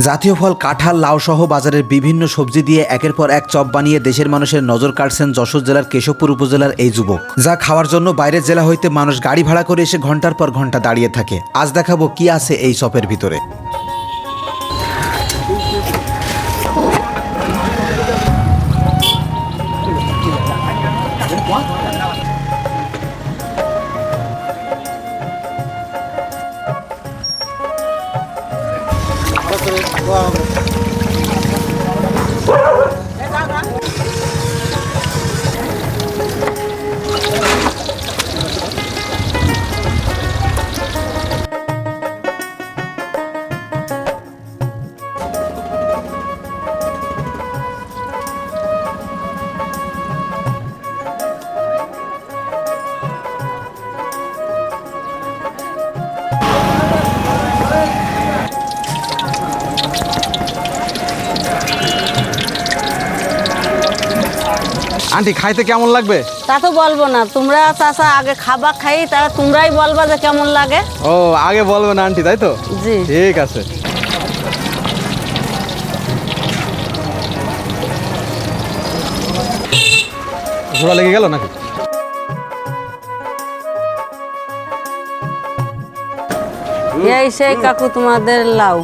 জাতীয় ফল কাঁঠাল, লাউ সহ বাজারের বিভিন্ন সবজি দিয়ে একের পর এক চপ বানিয়ে দেশের মানুষের নজর কাড়ছেন যশোর জেলার কেশবপুর উপজেলার এই যুবক। যা খাওয়ার জন্য বাইরের জেলা হইতে মানুষ গাড়ি ভাড়া করে এসে ঘন্টার পর ঘন্টা দাঁড়িয়ে থাকে। আজ দেখাবো কি আছে এই চপের ভিতরে। আন্টি খাইতে কেমন লাগবে? তা তো বলবো না, তোমরা চাচা আগে খাবা খাই, তা তোমরাই বলবা যে কেমন লাগে। ও আগে বলবে না আন্টি, তাই তো? জি ঠিক আছে। ঘোড়া লেগে গেল নাকি? এই সেই কাকু তোমাদের লাউ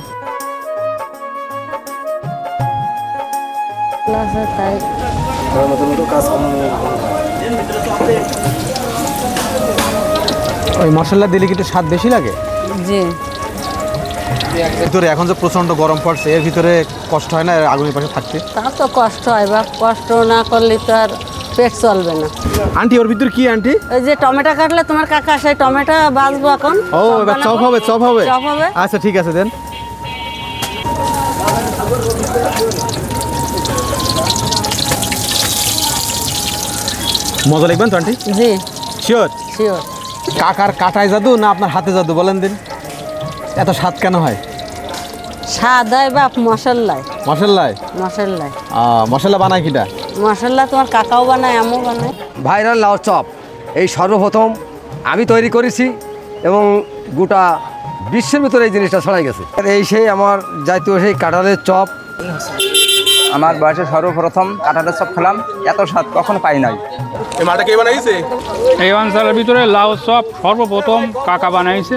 তাই ওই মশলা দিলে কি একটু স্বাদ বেশি লাগে? জি ভিতরে এখন যে প্রচন্ড গরম পড়ছে, এর ভিতরে কষ্ট হয় না আগুনের পাশে থাকতে? তা তো কষ্ট হয়, বা কষ্ট না করলে তো আর পেট চলবে না। আন্টি ওর ভিতরে কি আন্টি? ওই যে টমেটো কাটলে তোমার কাকা সেই টমেটো বাজবো এখন। ও এবার চপ হবে, চপ হবে। চপ হবে। আচ্ছা ঠিক আছে দেন। মজা লিখবেন তো আন্টি? জি শিওর? শিওর। কাকার কাটায় জাদু না আপনার হাতে জাদু বলেন দিন? এত স্বাদ কেন হয়? স্বাদ হয় বাপ মশলায়। মশলায়? মশলায় মশলা বানায় কিটা? মশলা তোমার কাকাও বানায়, আমিও বানাই। ভাইরাল লাউ চপ এই সর্বপ্রথম আমি তৈরি করেছি এবং গোটা বিশ্বের ভিতরে এই জিনিসটা ছড়াই গেছে। এই সেই আমার জাতীয় সেই কাঁঠালের চপ। আমার বয়সে সর্বপ্রথম কাঁঠালের চপ খেলাম, এত স্বাদ কখনো পাই নাই। এই অঞ্চলের ভিতরে লাউ চপ সর্বপ্রথম কাকা বানাইছে।